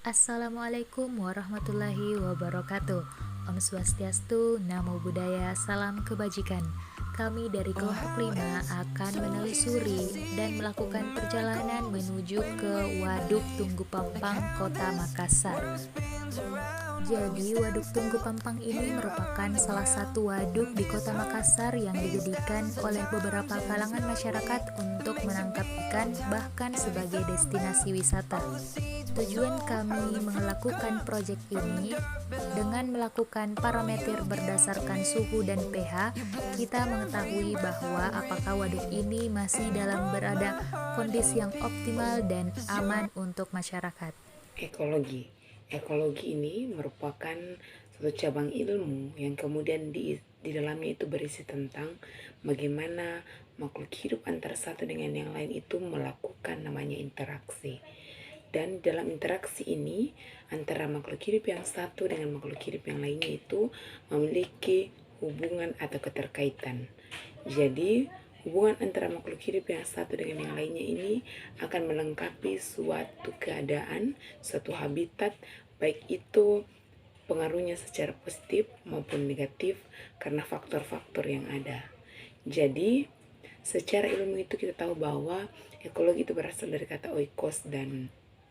Assalamualaikum warahmatullahi wabarakatuh. Om Swastiastu, Namo Buddhaya, Salam Kebajikan. Kami dari kelompok 5 akan menelusuri dan melakukan perjalanan menuju ke Waduk Tunggu Pampang, Kota Makassar. Jadi, Waduk Tunggu Pampang ini merupakan salah satu waduk di Kota Makassar yang dijadikan oleh beberapa kalangan masyarakat untuk menangkap ikan, bahkan sebagai destinasi wisata. Tujuan kami melakukan proyek ini dengan melakukan parameter berdasarkan suhu dan pH, kita mengetahui bahwa apakah waduk ini masih dalam berada kondisi yang optimal dan aman untuk masyarakat. Ekologi. Ekologi ini merupakan satu cabang ilmu yang kemudian di dalamnya itu berisi tentang bagaimana makhluk hidup antara satu dengan yang lain itu melakukan namanya interaksi. Dan dalam interaksi ini antara makhluk hidup yang satu dengan makhluk hidup yang lainnya itu memiliki hubungan atau keterkaitan. Jadi hubungan antara makhluk hidup yang satu dengan yang lainnya ini akan melengkapi suatu keadaan, suatu habitat, baik itu pengaruhnya secara positif maupun negatif karena faktor-faktor yang ada. Jadi, secara ilmu itu kita tahu bahwa ekologi itu berasal dari kata oikos dan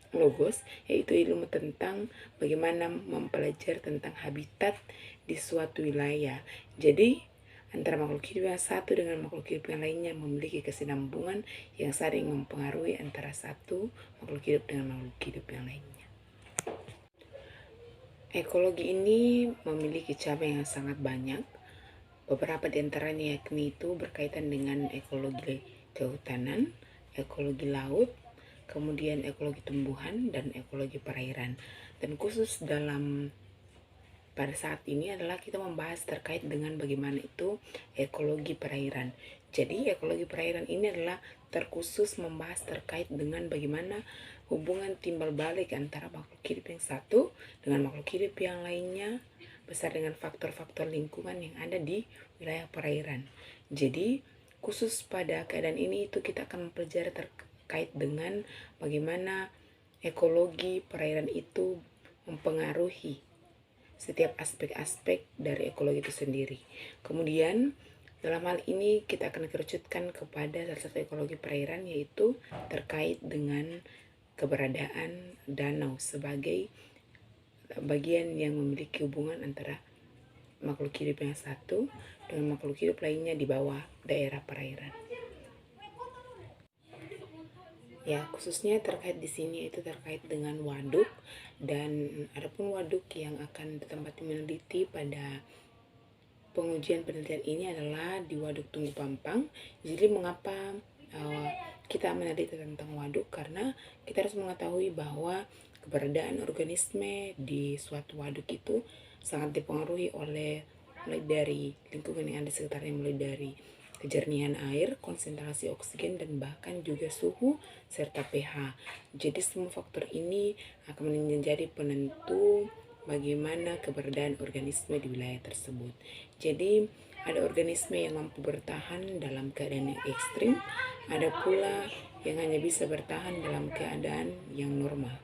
logos, yaitu ilmu tentang bagaimana mempelajari tentang habitat di suatu wilayah. Jadi, antara makhluk hidup yang satu dengan makhluk hidup yang lainnya memiliki kesinambungan yang saling mempengaruhi antara satu makhluk hidup dengan makhluk hidup yang lainnya. Ekologi ini memiliki cabang yang sangat banyak. Beberapa di antaranya yakni itu berkaitan dengan ekologi kehutanan, ekologi laut, kemudian ekologi tumbuhan, dan ekologi perairan. Dan khusus pada saat ini adalah kita membahas terkait dengan bagaimana itu ekologi perairan. Jadi ekologi perairan ini adalah terkhusus membahas terkait dengan bagaimana hubungan timbal balik antara makhluk hidup yang satu dengan makhluk hidup yang lainnya besar dengan faktor-faktor lingkungan yang ada di wilayah perairan. Jadi khusus pada keadaan ini itu kita akan mempelajari terkait dengan bagaimana ekologi perairan itu mempengaruhi setiap aspek-aspek dari ekologi itu sendiri. Kemudian dalam hal ini kita akan kerucutkan kepada salah satu ekologi perairan, yaitu terkait dengan keberadaan danau sebagai bagian yang memiliki hubungan antara makhluk hidup yang satu dengan makhluk hidup lainnya di bawah daerah perairan. Ya, khususnya terkait di sini itu terkait dengan waduk, dan adapun waduk yang akan ditempati meneliti pada pengujian penelitian ini adalah di Waduk Tunggu Pampang. Jadi mengapa kita meneliti tentang waduk? Karena kita harus mengetahui bahwa keberadaan organisme di suatu waduk itu sangat dipengaruhi oleh mulai dari lingkungan yang ada di sekitarnya, mulai dari kejernihan air, konsentrasi oksigen, dan bahkan juga suhu serta pH. Jadi semua faktor ini akan menjadi penentu bagaimana keberadaan organisme di wilayah tersebut. Jadi ada organisme yang mampu bertahan dalam keadaan yang ekstrim, ada pula yang hanya bisa bertahan dalam keadaan yang normal.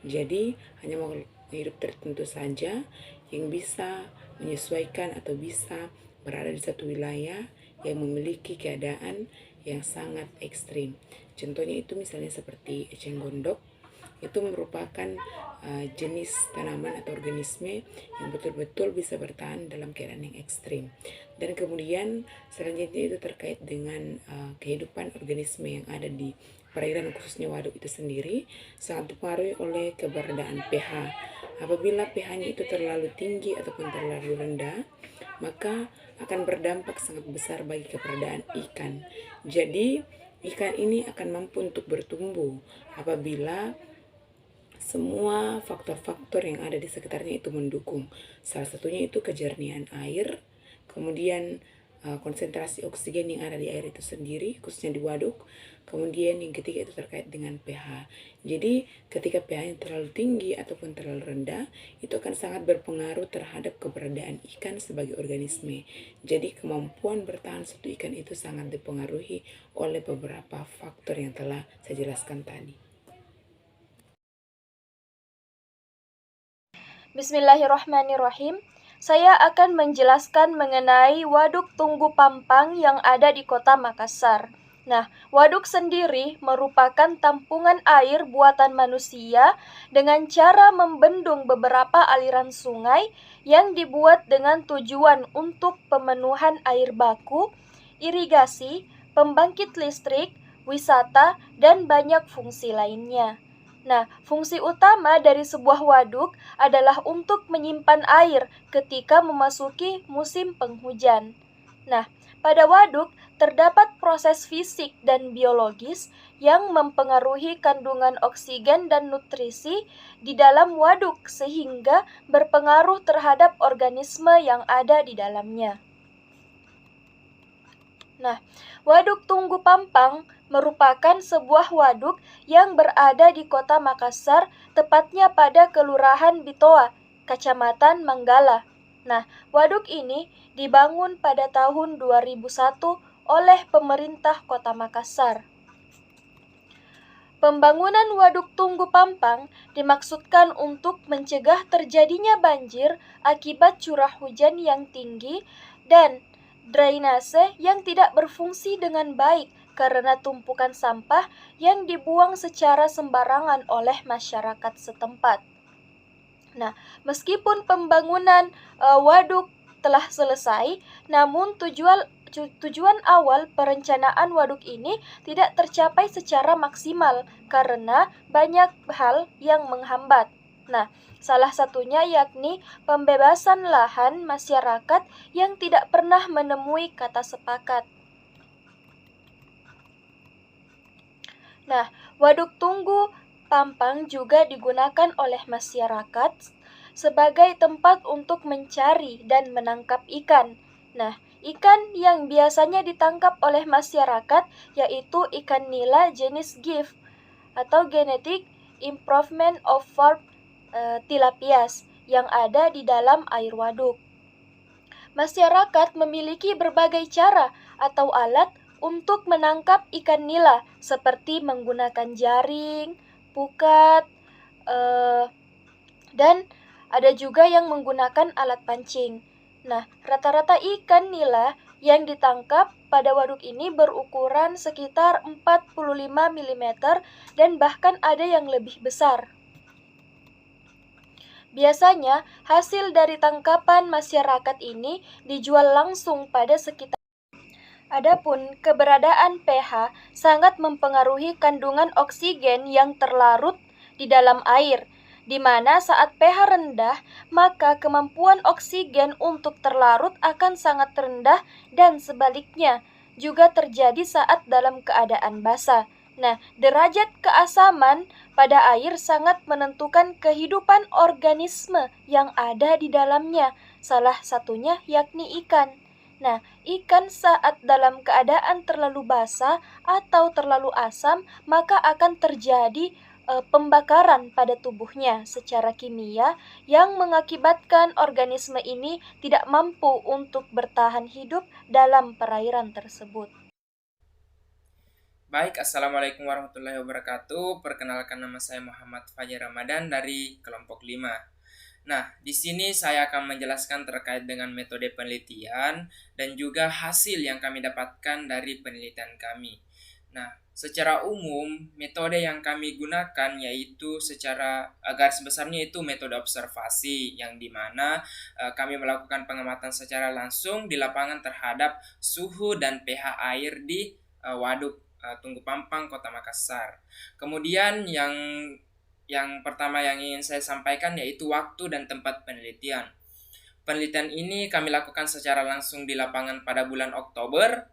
Jadi hanya makhluk hidup tertentu saja yang bisa menyesuaikan atau bisa berada di satu wilayah yang memiliki keadaan yang sangat ekstrim. Contohnya itu misalnya seperti eceng gondok, itu merupakan jenis tanaman atau organisme yang betul-betul bisa bertahan dalam keadaan yang ekstrim. Dan kemudian selanjutnya itu terkait dengan kehidupan organisme yang ada di perairan, khususnya waduk itu sendiri, sangat dipengaruhi oleh keberadaan pH. Apabila pH-nya itu terlalu tinggi ataupun terlalu rendah, maka akan berdampak sangat besar bagi keberadaan ikan. Jadi ikan ini akan mampu untuk bertumbuh apabila semua faktor-faktor yang ada di sekitarnya itu mendukung. Salah satunya itu kejernihan air, kemudian konsentrasi oksigen yang ada di air itu sendiri, khususnya di waduk. Kemudian yang ketiga itu terkait dengan pH. Jadi ketika pH-nya terlalu tinggi ataupun terlalu rendah, itu akan sangat berpengaruh terhadap keberadaan ikan sebagai organisme. Jadi kemampuan bertahan satu ikan itu sangat dipengaruhi oleh beberapa faktor yang telah saya jelaskan tadi. Bismillahirrahmanirrahim. Saya akan menjelaskan mengenai Waduk Tunggu Pampang yang ada di Kota Makassar. Nah, waduk sendiri merupakan tampungan air buatan manusia dengan cara membendung beberapa aliran sungai yang dibuat dengan tujuan untuk pemenuhan air baku, irigasi, pembangkit listrik, wisata, dan banyak fungsi lainnya. Nah, fungsi utama dari sebuah waduk adalah untuk menyimpan air ketika memasuki musim penghujan. Nah, pada waduk terdapat proses fisik dan biologis yang mempengaruhi kandungan oksigen dan nutrisi di dalam waduk sehingga berpengaruh terhadap organisme yang ada di dalamnya. Nah, Waduk Tunggu Pampang merupakan sebuah waduk yang berada di Kota Makassar, tepatnya pada Kelurahan Bitoa, Kecamatan Manggala. Nah, waduk ini dibangun pada tahun 2001 oleh pemerintah Kota Makassar. Pembangunan Waduk Tunggu Pampang dimaksudkan untuk mencegah terjadinya banjir akibat curah hujan yang tinggi dan drainase yang tidak berfungsi dengan baik karena tumpukan sampah yang dibuang secara sembarangan oleh masyarakat setempat. Nah, meskipun pembangunan waduk telah selesai, namun tujuan awal perencanaan waduk ini tidak tercapai secara maksimal karena banyak hal yang menghambat. Nah, salah satunya yakni pembebasan lahan masyarakat yang tidak pernah menemui kata sepakat. Nah, Waduk Tunggu Pampang juga digunakan oleh masyarakat sebagai tempat untuk mencari dan menangkap ikan. Nah, ikan yang biasanya ditangkap oleh masyarakat yaitu ikan nila jenis gift atau genetic improvement of farm tilapias yang ada di dalam air waduk. Masyarakat memiliki berbagai cara atau alat untuk menangkap ikan nila seperti menggunakan jaring, pukat, dan ada juga yang menggunakan alat pancing. Nah, rata-rata ikan nila yang ditangkap pada waduk ini berukuran sekitar 45 mm dan bahkan ada yang lebih besar. Biasanya, hasil dari tangkapan masyarakat ini dijual langsung pada sekitar. Adapun keberadaan pH sangat mempengaruhi kandungan oksigen yang terlarut di dalam air, di mana saat pH rendah, maka kemampuan oksigen untuk terlarut akan sangat rendah dan sebaliknya juga terjadi saat dalam keadaan basah. Nah, derajat keasaman pada air sangat menentukan kehidupan organisme yang ada di dalamnya, salah satunya yakni ikan. Nah, ikan saat dalam keadaan terlalu basah atau terlalu asam, maka akan terjadi pembakaran pada tubuhnya secara kimia yang mengakibatkan organisme ini tidak mampu untuk bertahan hidup dalam perairan tersebut. Baik, Assalamualaikum warahmatullahi wabarakatuh. Perkenalkan, nama saya Muhammad Fajar Ramadan dari kelompok 5. Nah, di sini saya akan menjelaskan terkait dengan metode penelitian dan juga hasil yang kami dapatkan dari penelitian kami. Nah, secara umum, metode yang kami gunakan yaitu secara garis besarnya itu metode observasi, yang dimana kami melakukan pengamatan secara langsung di lapangan terhadap suhu dan pH air di waduk Tunggu Pampang, Kota Makassar. Kemudian yang pertama yang ingin saya sampaikan yaitu waktu dan tempat penelitian. Penelitian ini kami lakukan secara langsung di lapangan pada bulan Oktober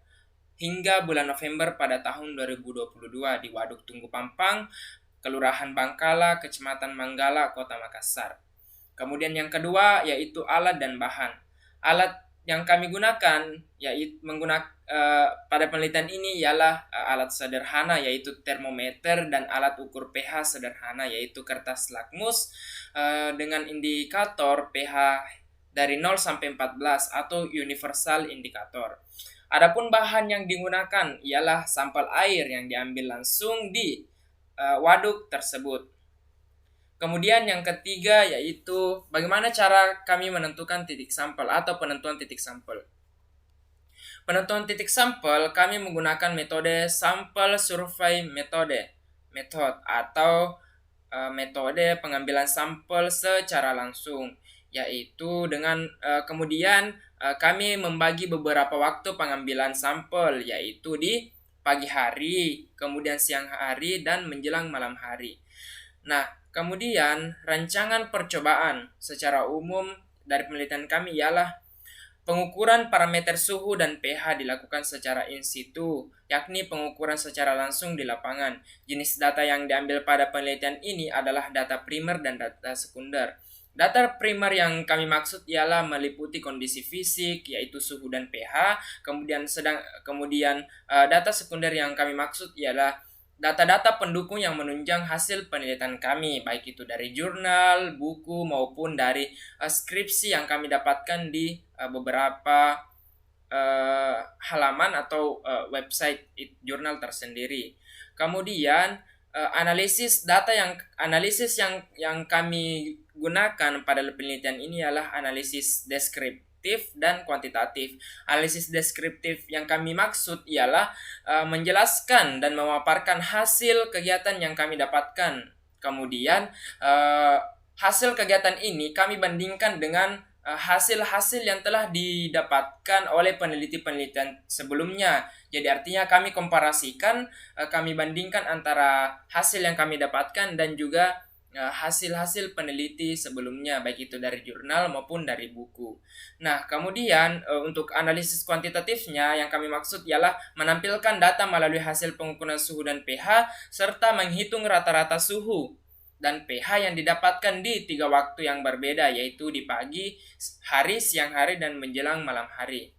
hingga bulan November pada tahun 2022 di Waduk Tunggu Pampang, Kelurahan Bangkala, Kecamatan Manggala, Kota Makassar. Kemudian yang kedua yaitu alat dan bahan. Alat yang kami gunakan yaitu pada penelitian ini ialah alat sederhana yaitu termometer dan alat ukur pH sederhana yaitu kertas lakmus dengan indikator pH dari 0 sampai 14 atau universal indikator. Adapun bahan yang digunakan ialah sampel air yang diambil langsung di waduk tersebut. Kemudian yang ketiga yaitu bagaimana cara kami menentukan titik sampel atau penentuan titik sampel. Penentuan titik sampel kami menggunakan metode sampel survey method atau metode pengambilan sampel secara langsung, yaitu dengan kemudian kami membagi beberapa waktu pengambilan sampel, yaitu di pagi hari, kemudian siang hari, dan menjelang malam hari. Nah, kemudian rancangan percobaan secara umum dari penelitian kami ialah pengukuran parameter suhu dan pH dilakukan secara in situ, yakni pengukuran secara langsung di lapangan. Jenis data yang diambil pada penelitian ini adalah data primer dan data sekunder. Data primer yang kami maksud ialah meliputi kondisi fisik, yaitu suhu dan pH. Kemudian data sekunder yang kami maksud ialah data-data pendukung yang menunjang hasil penelitian kami, baik itu dari jurnal, buku, maupun dari skripsi yang kami dapatkan di beberapa halaman atau website jurnal tersendiri. Kemudian analisis yang kami gunakan pada penelitian ini adalah analisis deskriptif dan kuantitatif. Analisis deskriptif yang kami maksud ialah menjelaskan dan memaparkan hasil kegiatan yang kami dapatkan. Kemudian hasil kegiatan ini kami bandingkan dengan hasil-hasil yang telah didapatkan oleh peneliti-penelitian sebelumnya. Jadi artinya kami komparasikan, kami bandingkan antara hasil yang kami dapatkan dan juga hasil-hasil peneliti sebelumnya, baik itu dari jurnal maupun dari buku. Nah, kemudian untuk analisis kuantitatifnya yang kami maksud ialah menampilkan data melalui hasil pengukuran suhu dan pH serta menghitung rata-rata suhu dan pH yang didapatkan di 3 waktu yang berbeda, yaitu di pagi hari, siang hari, dan menjelang malam hari.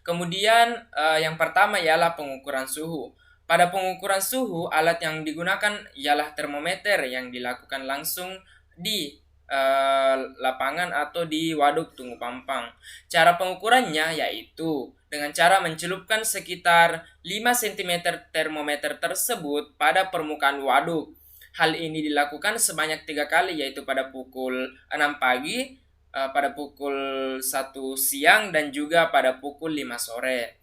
Kemudian yang pertama ialah pengukuran suhu. Pada pengukuran suhu, alat yang digunakan ialah termometer yang dilakukan langsung di lapangan atau di waduk tunggu pampang. Cara pengukurannya yaitu dengan cara mencelupkan sekitar 5 cm termometer tersebut pada permukaan waduk. Hal ini dilakukan sebanyak 3 kali, yaitu pada pukul 6 pagi, pada pukul 1 siang, dan juga pada pukul 5 sore.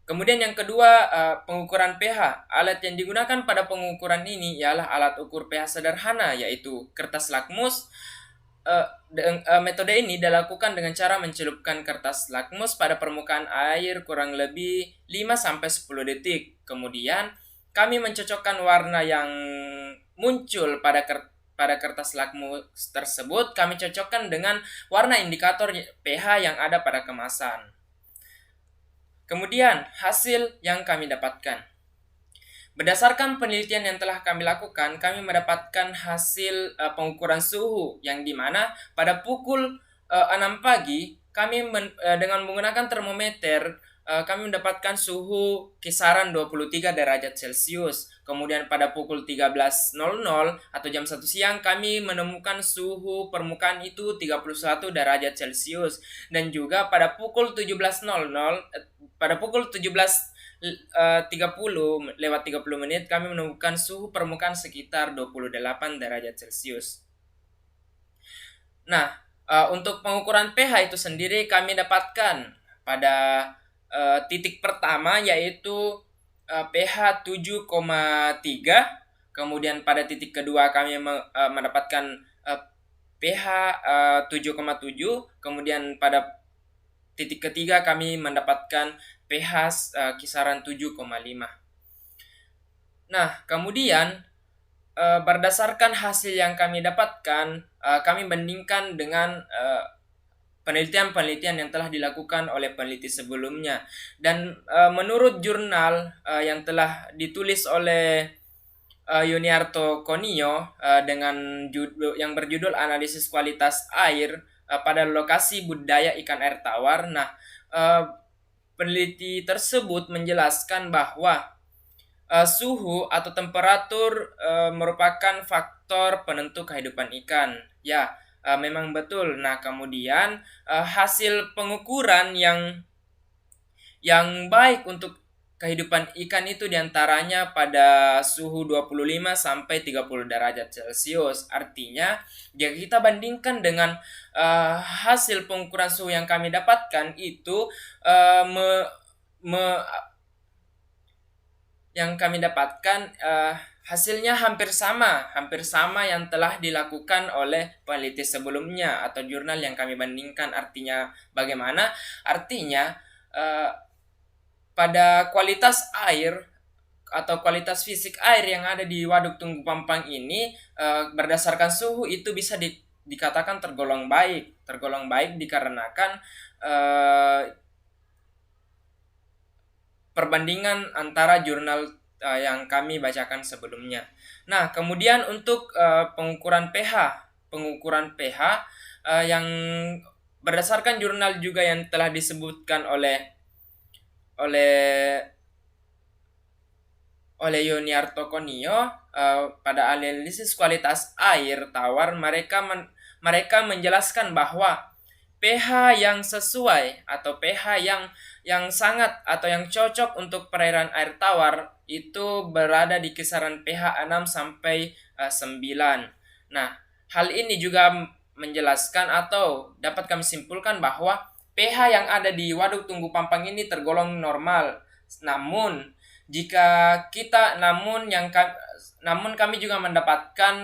Kemudian yang kedua, pengukuran pH. Alat yang digunakan pada pengukuran ini ialah alat ukur pH sederhana, yaitu kertas lakmus. Metode ini dilakukan dengan cara mencelupkan kertas lakmus pada permukaan air kurang lebih 5-10 detik. Kemudian kami mencocokkan warna yang muncul pada kertas lakmus tersebut, kami cocokkan dengan warna indikator pH yang ada pada kemasan. Kemudian, hasil yang kami dapatkan. Berdasarkan penelitian yang telah kami lakukan, kami mendapatkan hasil pengukuran suhu yang dimana pada pukul 6 pagi, kami dengan menggunakan termometer, kami mendapatkan suhu kisaran 23 derajat Celcius. Kemudian pada pukul 13.00 atau jam 1 siang, kami menemukan suhu permukaan itu 31 derajat Celcius. Dan juga pada pukul 17.30 menit kami menemukan suhu permukaan sekitar 28 derajat Celcius. Nah, untuk pengukuran pH itu sendiri kami dapatkan pada titik pertama yaitu pH 7,3. Kemudian pada titik kedua kami mendapatkan pH 7,7. Kemudian pada titik ketiga kami mendapatkan pH kisaran 7,5. Nah, kemudian berdasarkan hasil yang kami dapatkan, kami bandingkan dengan penelitian-penelitian yang telah dilakukan oleh peneliti sebelumnya. Dan menurut jurnal yang telah ditulis oleh Yuniarto Conillo dengan yang berjudul Analisis Kualitas Air pada lokasi budidaya ikan air tawar. Nah, peneliti tersebut menjelaskan bahwa suhu atau temperatur merupakan faktor penentu kehidupan ikan. Ya, memang betul. Nah, kemudian hasil pengukuran yang baik untuk kehidupan ikan itu diantaranya pada suhu 25 sampai 30 derajat Celcius. Artinya, jika kita bandingkan dengan hasil pengukuran suhu yang kami dapatkan itu uh, me, me- yang kami dapatkan hasilnya hampir sama yang telah dilakukan oleh peneliti sebelumnya atau jurnal yang kami bandingkan. Artinya bagaimana? Artinya pada kualitas air atau kualitas fisik air yang ada di Waduk Tunggu Pampang ini berdasarkan suhu itu bisa dikatakan tergolong baik. Tergolong baik dikarenakan perbandingan antara jurnal yang kami bacakan sebelumnya. Nah, kemudian untuk pengukuran pH yang berdasarkan jurnal juga yang telah disebutkan oleh Yoniarto Konio pada analisis kualitas air tawar mereka menjelaskan bahwa pH yang sesuai atau pH yang sangat atau yang cocok untuk perairan air tawar itu berada di kisaran pH 6 sampai 9. Nah, hal ini juga menjelaskan atau dapat kami simpulkan bahwa pH yang ada di Waduk Tunggu Pampang ini tergolong normal. Namun kami juga mendapatkan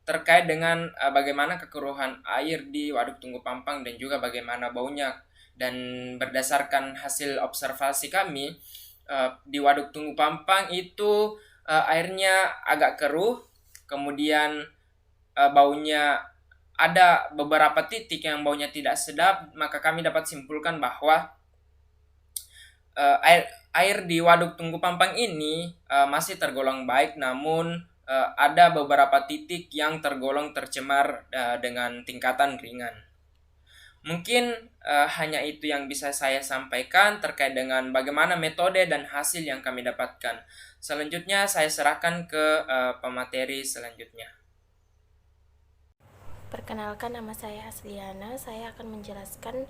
terkait dengan bagaimana kekeruhan air di Waduk Tunggu Pampang dan juga bagaimana baunya. Dan berdasarkan hasil observasi kami di Waduk Tunggu Pampang itu airnya agak keruh, kemudian baunya ada beberapa titik yang baunya tidak sedap, maka kami dapat simpulkan bahwa air di Waduk Tunggu Pampang ini masih tergolong baik, namun ada beberapa titik yang tergolong tercemar dengan tingkatan ringan. Mungkin hanya itu yang bisa saya sampaikan terkait dengan bagaimana metode dan hasil yang kami dapatkan. Selanjutnya saya serahkan ke pemateri selanjutnya. Perkenalkan, nama saya Asliana. Saya akan menjelaskan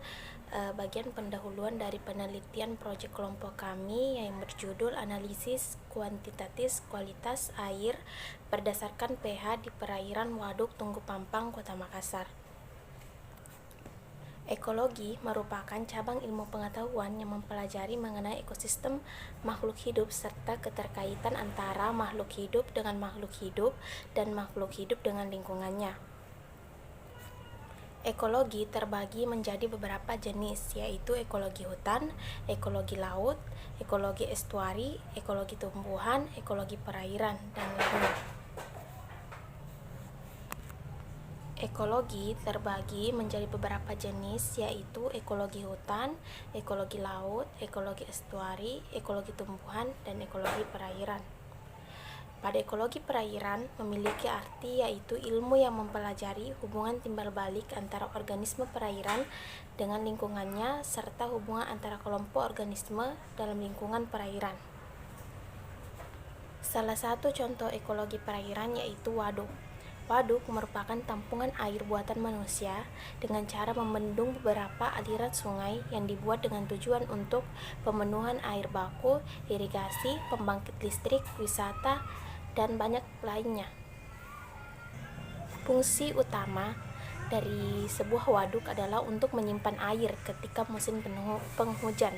bagian pendahuluan dari penelitian proyek kelompok kami yang berjudul Analisis Kuantitatif Kualitas Air berdasarkan pH di perairan Waduk Tunggu Pampang, Kota Makassar. Ekologi merupakan cabang ilmu pengetahuan yang mempelajari mengenai ekosistem makhluk hidup serta keterkaitan antara makhluk hidup dengan makhluk hidup dan makhluk hidup dengan lingkungannya. Ekologi terbagi menjadi beberapa jenis, yaitu ekologi hutan, ekologi laut, ekologi estuari, ekologi tumbuhan, ekologi perairan, dan lainnya. Ekologi terbagi menjadi beberapa jenis, yaitu ekologi hutan, ekologi laut, ekologi estuari, ekologi tumbuhan, dan ekologi perairan. Pada ekologi perairan memiliki arti yaitu ilmu yang mempelajari hubungan timbal balik antara organisme perairan dengan lingkungannya serta hubungan antara kelompok organisme dalam lingkungan perairan. Salah satu contoh ekologi perairan yaitu waduk. Waduk merupakan tampungan air buatan manusia dengan cara membendung beberapa aliran sungai yang dibuat dengan tujuan untuk pemenuhan air baku, irigasi, pembangkit listrik, wisata, dan banyak lainnya. Fungsi utama dari sebuah waduk adalah untuk menyimpan air ketika musim penghujan.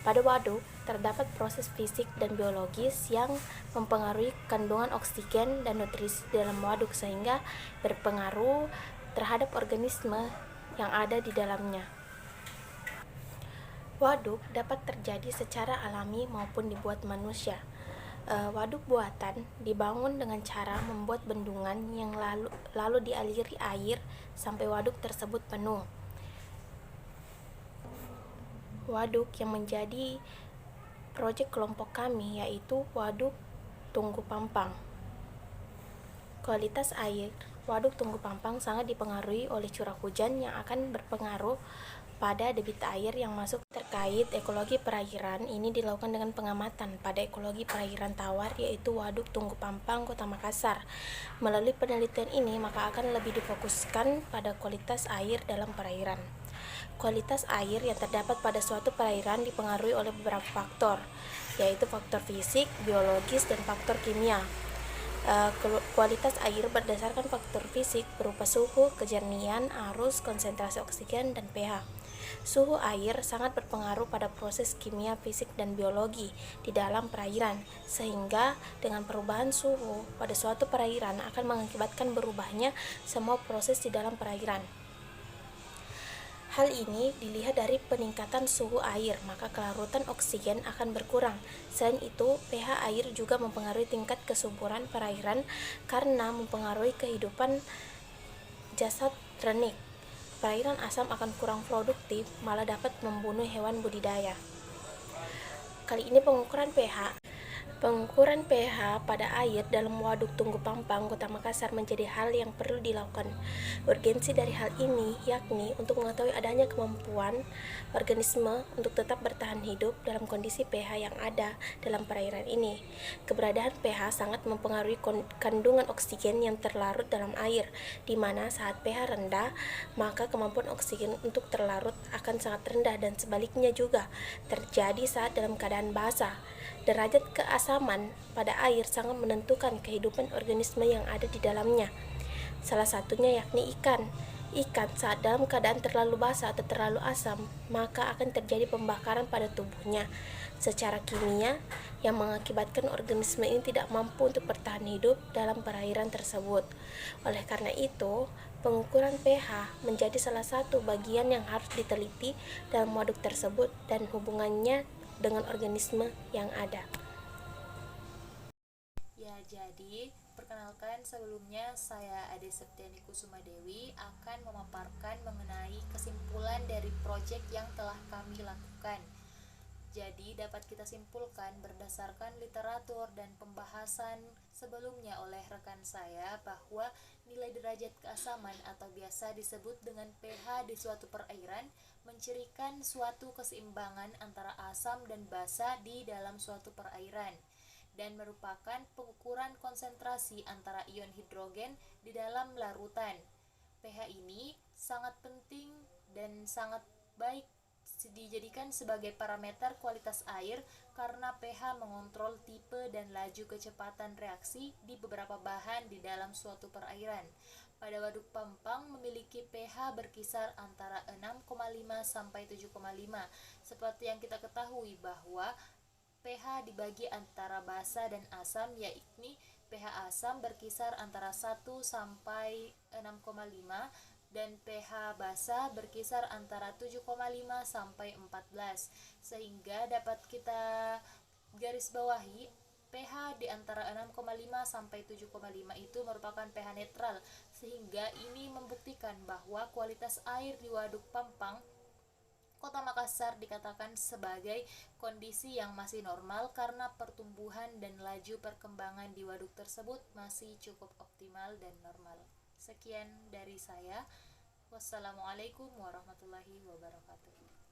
Pada waduk terdapat proses fisik dan biologis yang mempengaruhi kandungan oksigen dan nutrisi dalam waduk sehingga berpengaruh terhadap organisme yang ada di dalamnya. Waduk dapat terjadi secara alami maupun dibuat manusia. Waduk buatan dibangun dengan cara membuat bendungan yang lalu dialiri air sampai waduk tersebut penuh. Waduk yang menjadi proyek kelompok kami yaitu Waduk Tunggu Pampang. Kualitas air Waduk Tunggu Pampang sangat dipengaruhi oleh curah hujan yang akan berpengaruh pada debit air yang masuk terkait terkait ekologi perairan ini dilakukan dengan pengamatan pada ekologi perairan tawar, yaitu Waduk Tunggu Pampang, Kota Makassar. Melalui penelitian ini maka akan lebih difokuskan pada kualitas air dalam perairan. Kualitas air yang terdapat pada suatu perairan dipengaruhi oleh beberapa faktor, yaitu faktor fisik, biologis, dan faktor kimia. Kualitas air berdasarkan faktor fisik berupa suhu, kejernihan, arus, konsentrasi oksigen, dan pH. Suhu air sangat berpengaruh pada proses kimia, fisik, dan biologi di dalam perairan, sehingga dengan perubahan suhu pada suatu perairan akan mengakibatkan berubahnya semua proses di dalam perairan. Hal ini dilihat dari peningkatan suhu air, maka kelarutan oksigen akan berkurang. Selain itu, pH air juga mempengaruhi tingkat kesuburan perairan karena mempengaruhi kehidupan jasad renik. Perairan asam akan kurang produktif, malah dapat membunuh hewan budidaya. Kali ini pengukuran pH. Pengukuran pH pada air dalam Waduk Tunggu Pampang, Kota Makassar menjadi hal yang perlu dilakukan. Urgensi dari hal ini yakni untuk mengetahui adanya kemampuan organisme untuk tetap bertahan hidup dalam kondisi pH yang ada dalam perairan ini. Keberadaan pH sangat mempengaruhi kandungan oksigen yang terlarut dalam air, di mana saat pH rendah, maka kemampuan oksigen untuk terlarut akan sangat rendah, dan sebaliknya juga terjadi saat dalam keadaan basah. Derajat keasaman pada air sangat menentukan kehidupan organisme yang ada di dalamnya. Salah satunya yakni ikan. Ikan saat dalam keadaan terlalu basah atau terlalu asam, maka akan terjadi pembakaran pada tubuhnya secara kimia yang mengakibatkan organisme ini tidak mampu untuk bertahan hidup dalam perairan tersebut. Oleh karena itu, pengukuran pH menjadi salah satu bagian yang harus diteliti dalam waduk tersebut dan hubungannya dengan organisme yang ada. Ya, jadi perkenalkan, sebelumnya saya Ade Septiani Kusuma Dewi akan memaparkan mengenai kesimpulan dari proyek yang telah kami lakukan. Jadi dapat kita simpulkan berdasarkan literatur dan pembahasan sebelumnya oleh rekan saya bahwa nilai derajat keasaman atau biasa disebut dengan pH di suatu perairan mencirikan suatu keseimbangan antara asam dan basa di dalam suatu perairan dan merupakan pengukuran konsentrasi antara ion hidrogen di dalam larutan. pH ini sangat penting dan sangat baik dijadikan sebagai parameter kualitas air karena pH mengontrol tipe dan laju kecepatan reaksi di beberapa bahan di dalam suatu perairan. Pada Waduk Pampang memiliki pH berkisar antara 6,5 sampai 7,5. Seperti yang kita ketahui bahwa pH dibagi antara basa dan asam, yakni pH asam berkisar antara 1 sampai 6,5 dan pH basa berkisar antara 7,5 sampai 14. Sehingga dapat kita garis bawahi pH di antara 6,5 sampai 7,5 itu merupakan pH netral, sehingga ini membuktikan bahwa kualitas air di Waduk Pampang Kota Makassar dikatakan sebagai kondisi yang masih normal karena pertumbuhan dan laju perkembangan di waduk tersebut masih cukup optimal dan normal. Sekian dari saya. Wassalamualaikum warahmatullahi wabarakatuh.